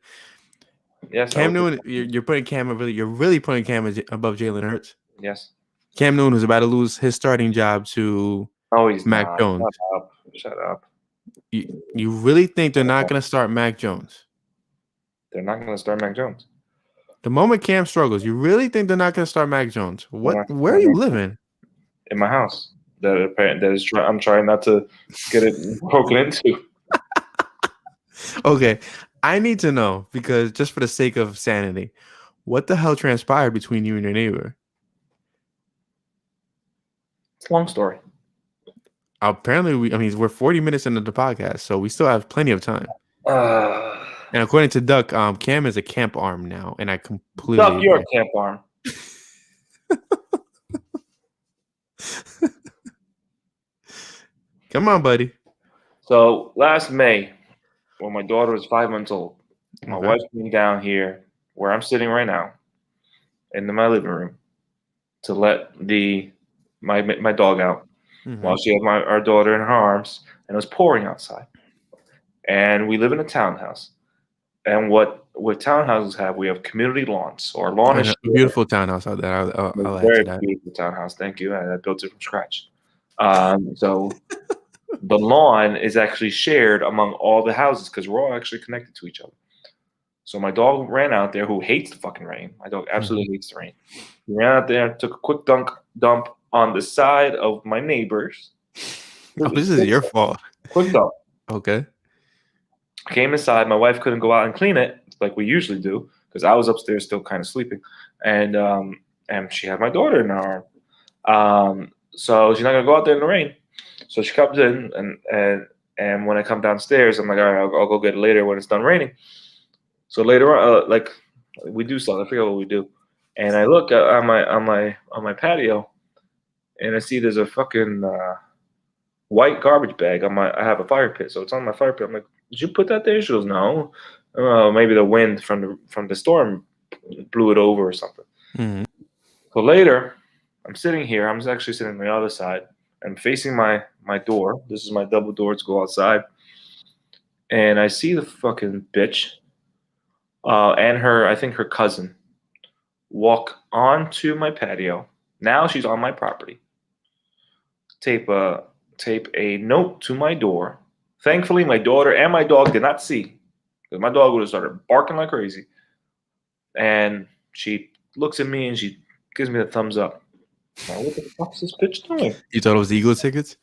C: Yes.
B: Cam Newton. You're putting Cam you're really putting Cam above Jalen Hurts.
C: Yes.
B: Cam Newton was about to lose his starting job to Mac Jones.
C: Shut up.
B: You really think they're not going to start Mac Jones?
C: They're not going to start Mac Jones.
B: The moment Cam struggles, you really think they're not going to start Mac Jones? What? Where are you living?
C: In my house. I'm trying not to get it broken into.
B: Okay, I need to know because just for the sake of sanity, what the hell transpired between you and your neighbor?
C: It's a long story.
B: Apparently, we're 40 minutes into the podcast, so we still have plenty of time. And according to Duck, Cam is a camp arm now, and I completely
C: Duck, you're a camp arm.
B: Come on, buddy.
C: So last May, when my daughter was 5 months old, my wife came down here where I'm sitting right now, into my living room, to let my dog out while she had our daughter in her arms, and it was pouring outside. And we live in a townhouse. And what townhouses have, we have community lawns. So our lawn is shared.
B: Beautiful townhouse out there. I'll add
C: Very
B: to that.
C: beautiful townhouse. Thank you. I built it from scratch. So the lawn is actually shared among all the houses because we're all actually connected to each other. So my dog ran out there, who hates the fucking rain. My dog absolutely hates the rain. He ran out there, took a quick dump on the side of my neighbors.
B: Oh, this is your fault.
C: Quick dump.
B: Okay.
C: Came inside. My wife couldn't go out and clean it like we usually do because I was upstairs still kind of sleeping, and she had my daughter in her arm. So she's not gonna go out there in the rain. So she comes in, and when I come downstairs, I'm like, all right, I'll go get it later when it's done raining. So later on, like we do something. I forget what we do, and I look on my patio, and I see there's a fucking white garbage bag on I have a fire pit, so it's on my fire pit. I'm like, did you put that there? She goes, no. Maybe the wind from the storm blew it over or something.
B: Mm-hmm.
C: So later, I'm sitting here. I'm actually sitting on the other side. I'm facing my door. This is my double door to go outside, and I see the fucking bitch and I think her cousin, walk onto my patio. Now she's on my property. Tape a note to my door. Thankfully, my daughter and my dog did not see, because my dog would have started barking like crazy. And she looks at me and she gives me the thumbs up. Now, what the fuck is this bitch doing?
B: You thought it was Eagle tickets?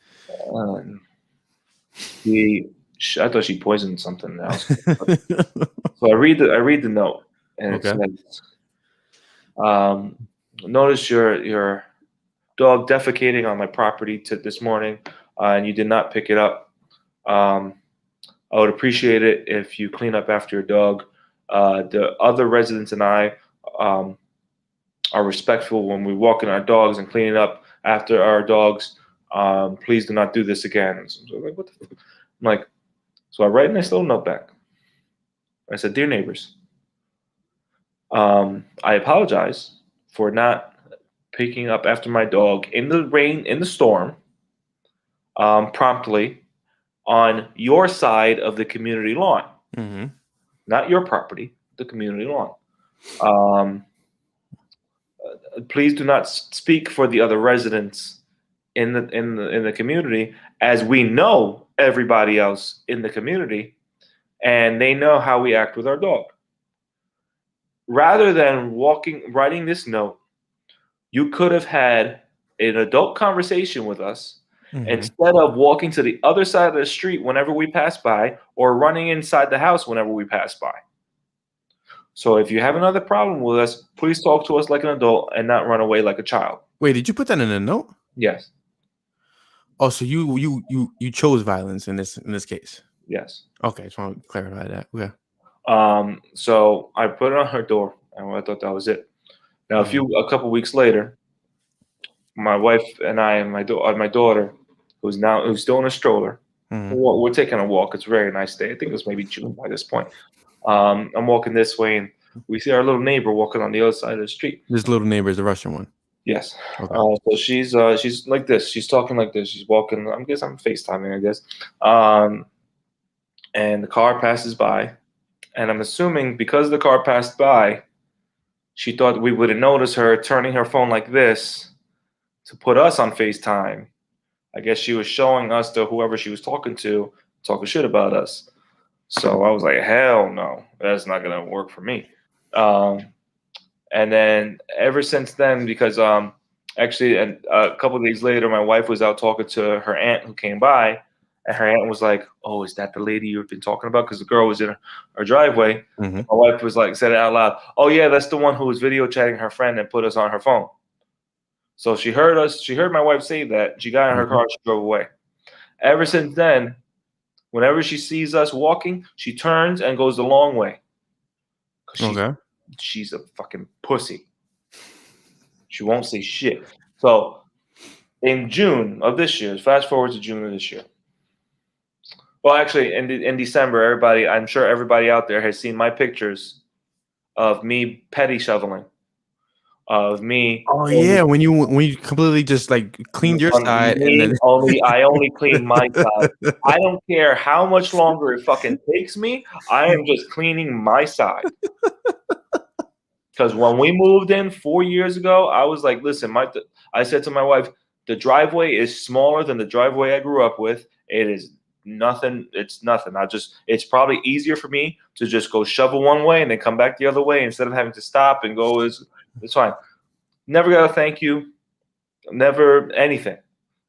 C: I thought she poisoned something else. So I read the note, and it says, "Notice your dog defecating on my property this morning, and you did not pick it up. I would appreciate it if you clean up after your dog. The other residents and I are respectful when we walk in our dogs and cleaning up after our dogs. Please do not do this again." So I'm like, what the fuck? I'm like, so I write a nice little note back. I said, "Dear neighbors, I apologize for not picking up after my dog in the rain, in the storm, promptly on your side of the community lawn.
B: Mm-hmm.
C: Not your property, the community lawn. Please do not speak for the other residents in the community, as we know everybody else in the community, and they know how we act with our dog. Rather than writing this note, you could have had an adult conversation with us, instead of walking to the other side of the street whenever we pass by, or running inside the house whenever we pass by. So if you have another problem with us, please talk to us like an adult and not run away like a child."
B: Wait, did you put that in a note?
C: Yes.
B: Oh, so you chose violence in this case?
C: Yes.
B: Okay, just want to clarify that. Okay.
C: So I put it on her door, and I thought that was it. Now, a couple weeks later, my wife and I and my daughter, who's still in a stroller, we're taking a walk. It's a very nice day. I think it was maybe June by this point. I'm walking this way, and we see our little neighbor walking on the other side of the street.
B: This little neighbor is the Russian one.
C: Yes.
B: Okay.
C: So she's like this. She's talking like this. She's walking. I'm FaceTiming, I guess. And the car passes by, and I'm assuming because the car passed by, she thought we wouldn't notice her turning her phone like this to put us on FaceTime. I guess she was showing us to whoever she was talking to, talking shit about us. So I was like, hell no, that's not gonna work for me. And then ever since then, because actually, and a couple of days later, my wife was out talking to her aunt who came by, and her aunt was like, "Oh, is that the lady you've been talking about?" Because the girl was in our driveway. My wife was like, said it out loud, "Oh yeah, that's the one who was video chatting her friend and put us on her phone." So she heard us. She heard my wife say that. She got in her car. She drove away. Ever since then, whenever she sees us walking, she turns and goes the long way. She's a fucking pussy. She won't say shit. So in June of this year, fast forward to June of this year. Well, actually, in December, I'm sure everybody out there has seen my pictures of me petty shoveling. of me.
B: Oh yeah, when you completely just like cleaned your side and then
C: I only clean my side. I don't care how much longer it fucking takes me. I am just cleaning my side. Because when we moved in 4 years ago, I was like, listen, I said to my wife, the driveway is smaller than the driveway I grew up with. It is nothing. It's nothing. It's probably easier for me to just go shovel one way and then come back the other way instead of having to stop and go. It's fine. Never got a thank you. Never anything.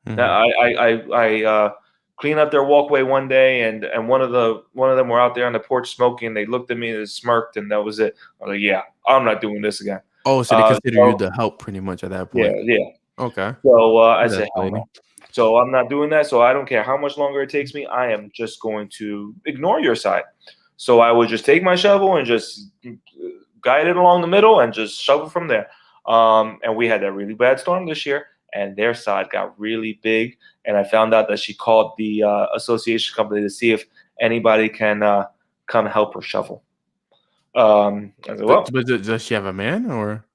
C: I cleaned up their walkway one day, and one of them were out there on the porch smoking. They looked at me and smirked, and that was it. I was like, yeah, I'm not doing this again.
B: Oh, so they consider you the help pretty much at that point.
C: Yeah.
B: Okay.
C: So I said, hell no. So I'm not doing that. So I don't care how much longer it takes me. I am just going to ignore your side. So I would just take my shovel and just guide it along the middle and just shovel from there. And we had that really bad storm this year, and their side got really big. And I found out that she called the association company to see if anybody can come help her shovel. I said, well,
B: but does she have a man or?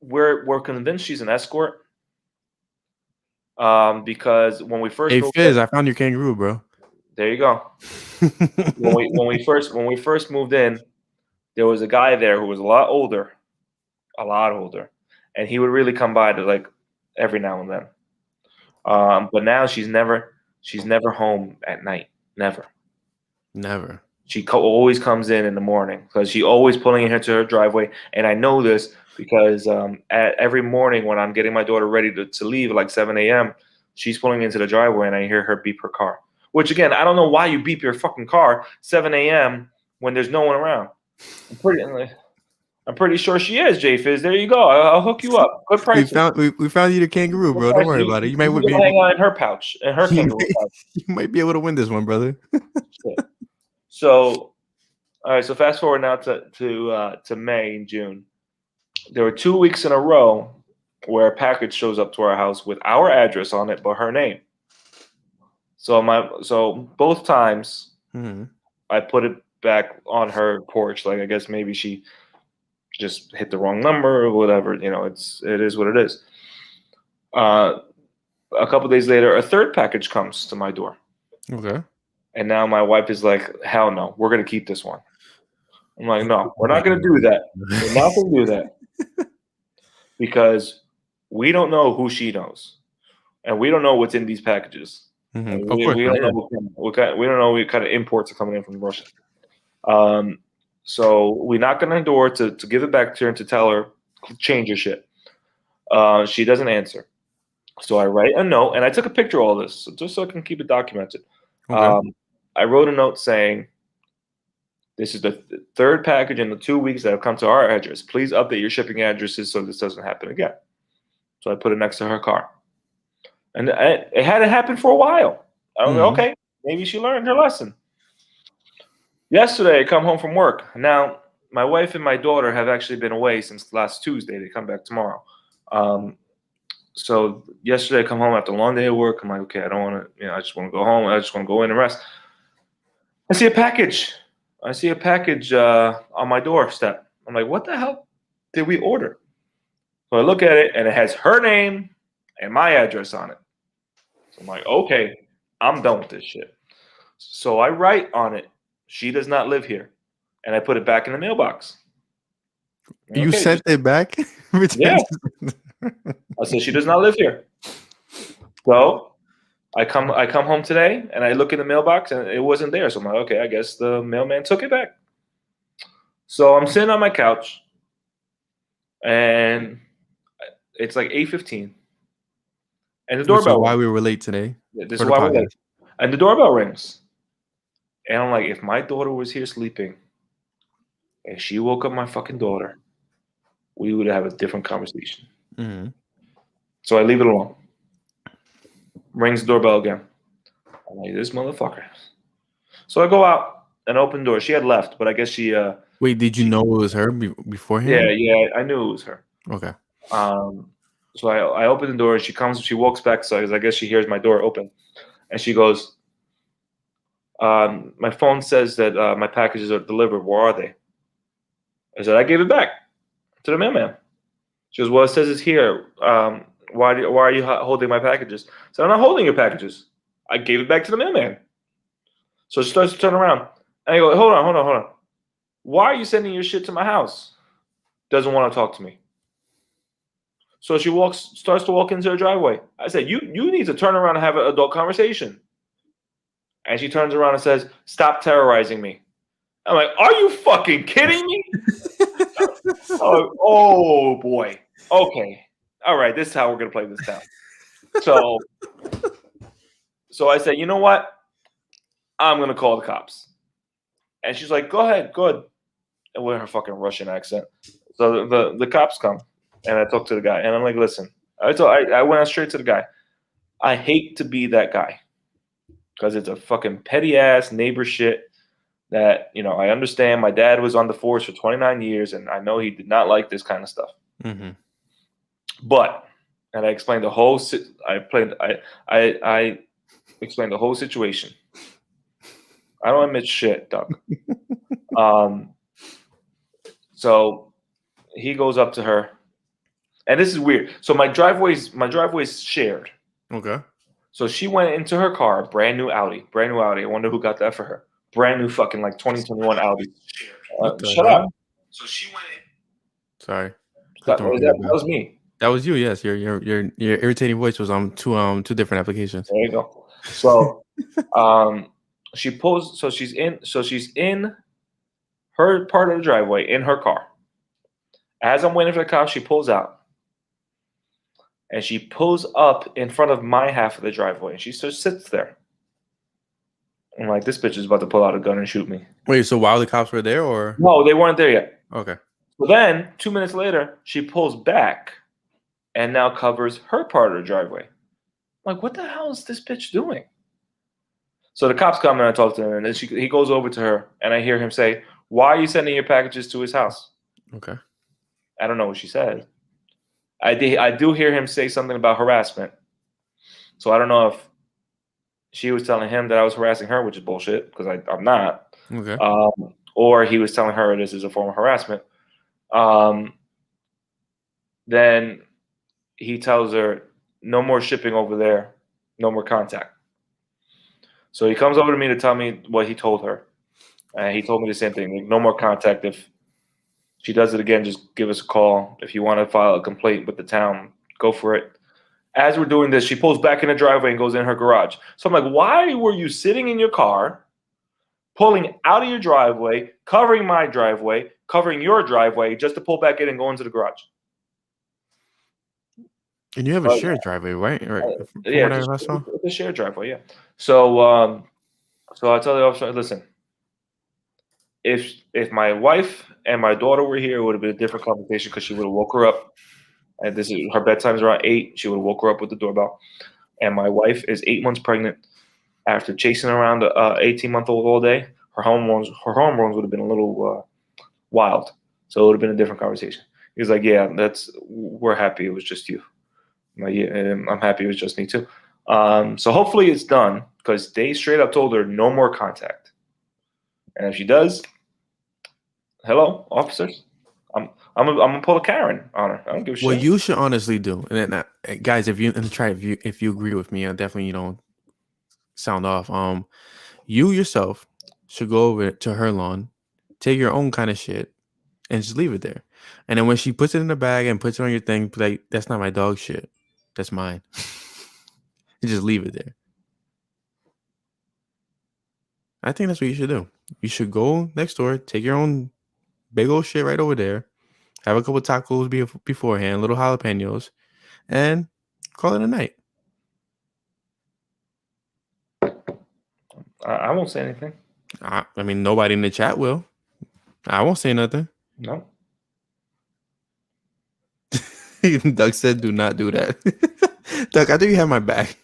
C: We're convinced she's an escort. Because when we first
B: moved Fizz, I found your kangaroo, bro.
C: There you go. when we first moved in, there was a guy there who was a lot older, and he would really come by to like every now and then. But now she's never home at night. Never. She always comes in the morning because she always pulling into her driveway, and I know this because every morning when I'm getting my daughter ready to leave at like 7 a.m., she's pulling into the driveway and I hear her beep her car. Which, again, I don't know why you beep your fucking car 7 a.m. when there's no one around. I'm pretty sure she is, J-Fizz. There you go. I'll hook you up. Good price.
B: We found you the kangaroo, bro. Don't worry about it. You might be
C: hang out in her pouch, in her kangaroo pouch.
B: You might be able to win this one, brother.
C: So, all right. So fast forward now to May and June. There were 2 weeks in a row where a package shows up to our house with our address on it, but her name. So both times I put it back on her porch. Like, I guess maybe she just hit the wrong number or whatever. You know, it is what it is. A couple days later, a third package comes to my door.
B: Okay.
C: And now my wife is like, hell no, we're going to keep this one. I'm like, no, we're not going to do that. We're not going to do that. Because we don't know who she knows. And we don't know what's in these packages. We don't know what kind of imports are coming in from Russia. So we knock on her door to give it back to her and to tell her, change your shit. She doesn't answer. So I write a note, and I took a picture of all this just so I can keep it documented. Okay. I wrote a note saying, this is the third package in the 2 weeks that have come to our address. Please update your shipping addresses so this doesn't happen again. So I put it next to her car. And it hadn't happened for a while. I was like, okay, maybe she learned her lesson. Yesterday, I come home from work. Now, my wife and my daughter have actually been away since last Tuesday. They come back tomorrow. So yesterday, I come home after a long day of work. I'm like, okay, I don't want to, I just want to go home. I just want to go in and rest. I see a package on my doorstep. I'm like, what the hell did we order? So I look at it, and it has her name and my address on it. So I'm like, okay, I'm done with this shit. So I write on it, she does not live here. And I put it back in the mailbox.
B: You sent it back?
C: Yeah. I said, she does not live here. So I come home today, and I look in the mailbox, and it wasn't there. So I'm like, okay, I guess the mailman took it back. So I'm sitting on my couch, and it's like 8:15. And the doorbell.
B: This is why we were late today.
C: This is why we're late. And the doorbell rings. And I'm like, if my daughter was here sleeping and she woke up my fucking daughter, we would have a different conversation. Mm-hmm. So I leave it alone. Rings the doorbell again. I'm like, this motherfucker. So I go out and open the door. She had left, but I guess she...
B: Wait, did you know it was her beforehand?
C: Yeah, I knew it was her.
B: Okay.
C: So I open the door, and she walks back, so I guess she hears my door open. And she goes, my phone says that my packages are delivered. Where are they? I said, I gave it back. to the mailman. She goes, well, it says it's here. Why are you holding my packages? So I'm not holding your packages. I gave it back to the mailman. So she starts to turn around. And I go, hold on. Why are you sending your shit to my house? Doesn't want to talk to me. So she starts to walk into her driveway. I said, you need to turn around and have an adult conversation. And she turns around and says, stop terrorizing me. I'm like, are you fucking kidding me? Oh, boy. Okay. All right. This is how we're going to play this down. So I said, you know what? I'm going to call the cops. And she's like, go ahead. And with her fucking Russian accent. So the cops come. And I talk to the guy. And I'm like, listen. I went straight to the guy. I hate to be that guy. Because it's a fucking petty ass neighbor shit that, I understand. My dad was on the force for 29 years, and I know he did not like this kind of stuff.
B: Mm-hmm.
C: But, and I explained the whole I explained the whole situation. I don't admit shit, Doug. So he goes up to her, and this is weird. So my driveway's shared.
B: Okay.
C: So she went into her car, brand new Audi. I wonder who got that for her. Brand new fucking 2021 Audi. Shut up. So she went in.
B: Sorry.
C: That was me.
B: That was you. Yes, your irritating voice was on two different applications.
C: There you go. So, she pulls. So she's in her part of the driveway in her car. As I'm waiting for the car, she pulls out. And she pulls up in front of my half of the driveway. And she just sits there. I'm like, this bitch is about to pull out a gun and shoot me.
B: Wait, so while the cops were there, or?
C: No, they weren't there yet.
B: Okay.
C: So then, 2 minutes later, she pulls back and now covers her part of the driveway. I'm like, what the hell is this bitch doing? So the cops come and I talk to him. And then he goes over to her. And I hear him say, why are you sending your packages to his house?
B: Okay.
C: I don't know what she said. I do hear him say something about harassment. So I don't know if she was telling him that I was harassing her, which is bullshit because I'm not.
B: Okay.
C: Or he was telling her this is a form of harassment. Then he tells her, no more shipping over there, no more contact. So he comes over to me to tell me what he told her. And he told me the same thing, like, no more contact. If she does it again, just give us a call. If you want to file a complaint with the town, go for it. As we're doing this, she pulls back in the driveway and goes in her garage. So I'm like, why were you sitting in your car, pulling out of your driveway, covering my driveway, covering your driveway, just to pull back in and go into the garage?
B: And you have a shared driveway, right?
C: Yeah, it's a shared driveway, yeah. So I tell the officer, listen, if my wife and my daughter were here, it would have been a different conversation because she would have woke her up. And her bedtime's around 8. She would have woke her up with the doorbell. And my wife is 8 months pregnant. After chasing around a 18-month-old all day, her hormones would have been a little wild. So it would have been a different conversation. He was like, yeah, we're happy it was just you. I'm like, yeah, I'm happy it was just me too. So hopefully it's done because they straight up told her no more contact. And if she does, hello, officers. I'm gonna pull a Karen on her. I don't give a shit.
B: What you should honestly do, and then, guys, if you agree with me, definitely sound off. You yourself should go over to her lawn, take your own kind of shit, and just leave it there. And then when she puts it in the bag and puts it on your thing, like, that's not my dog shit, that's mine. You just leave it there. I think that's what you should do. You should go next door, take your own big old shit right over there, have a couple tacos beforehand, little jalapenos, and call it a night.
C: I won't say anything.
B: I mean, nobody in the chat will. I won't say nothing.
C: No.
B: Doug said, do not do that. Doug, I think you have my back.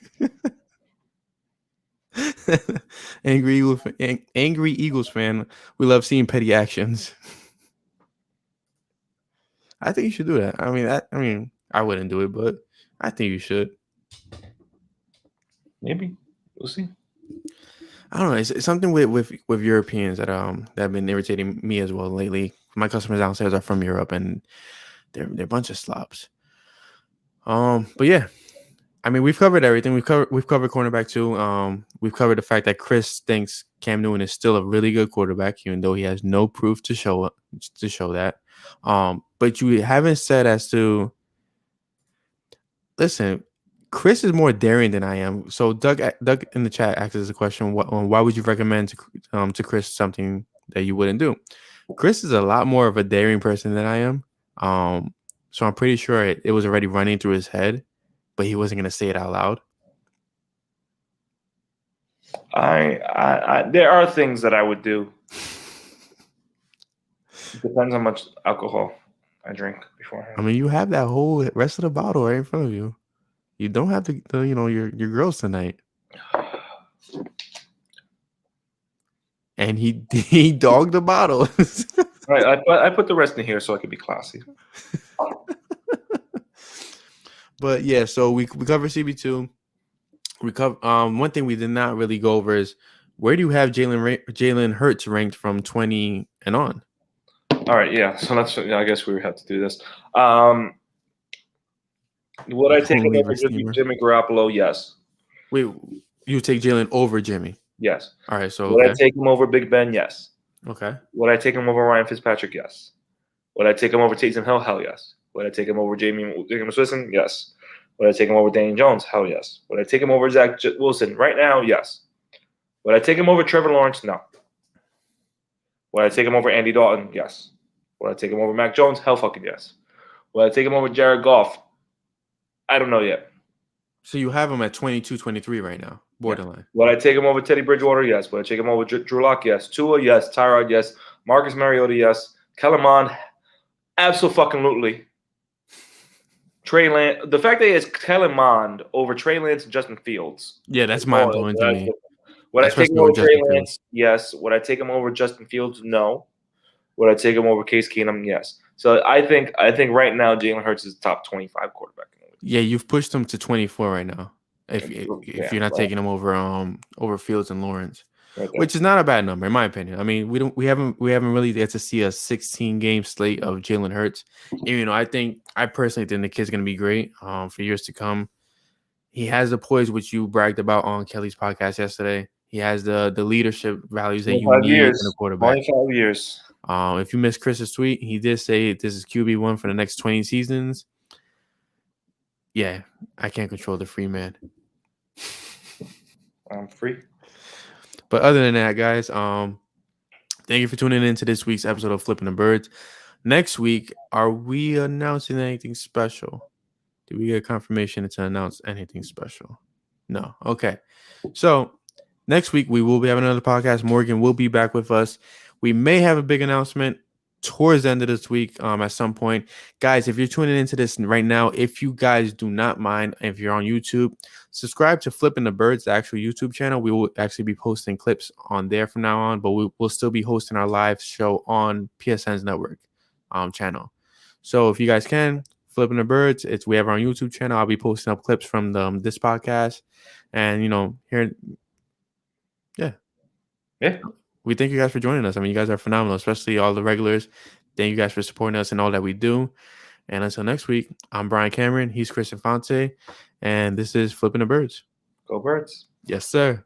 B: Angry Eagles fan. We love seeing petty actions. I think you should do that. I mean, I wouldn't do it, but I think you should.
C: Maybe. We'll see.
B: I don't know. It's something with Europeans that have been irritating me as well lately. My customers downstairs are from Europe, and they're a bunch of slobs. But yeah, I mean, we've covered everything. We've covered cornerback too. We've covered the fact that Chris thinks Cam Newton is still a really good quarterback, even though he has no proof to show that. But you haven't said as to, listen, Chris is more daring than I am. So Doug in the chat asked us a question: why would you recommend to Chris something that you wouldn't do? Chris is a lot more of a daring person than I am. So I'm pretty sure it was already running through his head, but he wasn't going to say it out loud.
C: There are things that I would do. It depends how much alcohol I drink beforehand.
B: I mean, you have that whole rest of the bottle right in front of you. You don't have to, your girls tonight. And he dogged the bottle.
C: Right, I put the rest in here so I could be classy.
B: But yeah, so we covered CB2. We cover one thing we did not really go over is where do you have Jalen Hurts ranked from 20 and on?
C: All right, yeah. So I guess we have to do this. Would I take him over Jimmy Garoppolo? Yes.
B: Wait, you take Jalen over Jimmy?
C: Yes.
B: All right. So
C: would I take him over Big Ben? Yes.
B: Okay.
C: Would I take him over Ryan Fitzpatrick? Yes. Would I take him over Taysom Hill? Hell yes. Would I take him over Jameis Winston? Yes. Would I take him over Daniel Jones? Hell yes. Would I take him over Zach Wilson? Right now, yes. Would I take him over Trevor Lawrence? No. Would I take him over Andy Dalton? Yes. Would I take him over Mac Jones? Hell fucking yes. Would I take him over Jared Goff? I don't know yet.
B: So you have him at 22, 23 right now, borderline.
C: Yeah. Would I take him over Teddy Bridgewater? Yes. Would I take him over Drew Lock? Yes. Tua? Yes. Tyrod? Yes. Marcus Mariota? Yes. Kellen Mond? Absolutely. Trey Lance. The fact that he has Kellen Mond over Trey Lance and Justin Fields.
B: Yeah, that's mind blowing to me.
C: Would I take him over Trey Lance? Yes. Would I take him over Justin Fields? No. Would I take him over Case Keenum? Yes. So I think right now Jalen Hurts is the top 25 quarterback.
B: Yeah, you've pushed him to 24 right now. If you're not taking him over Fields and Lawrence, which is not a bad number in my opinion. I mean, we haven't really get to see a 16 game slate of Jalen Hurts. And, I personally think the kid's gonna be great for years to come. He has the poise which you bragged about on Kelly's podcast yesterday. He has the leadership values that you need in a quarterback.
C: 25 years.
B: If you missed Chris's tweet, he did say this is QB1 for the next 20 seasons. Yeah, I can't control the free man.
C: I'm free.
B: But other than that, guys, thank you for tuning in to this week's episode of Flippin the Birds. Next week, are we announcing anything special? Did we get confirmation to announce anything special? No. Okay. So next week, we will be having another podcast. Morgan will be back with us. We may have a big announcement towards the end of this week at some point. Guys, if you're tuning into this right now, if you guys do not mind, if you're on YouTube, subscribe to Flippin the Birds, the actual YouTube channel. We will actually be posting clips on there from now on, but we'll still be hosting our live show on PSN's network channel. So if you guys can, Flippin the Birds, we have our YouTube channel. I'll be posting up clips from this podcast. And, here. Yeah. We thank you guys for joining us. I mean, you guys are phenomenal, especially all the regulars. Thank you guys for supporting us and all that we do. And until next week, I'm Bryan Cameron. He's Chris Infante. And this is Flippin the Birds.
C: Go Birds.
B: Yes, sir.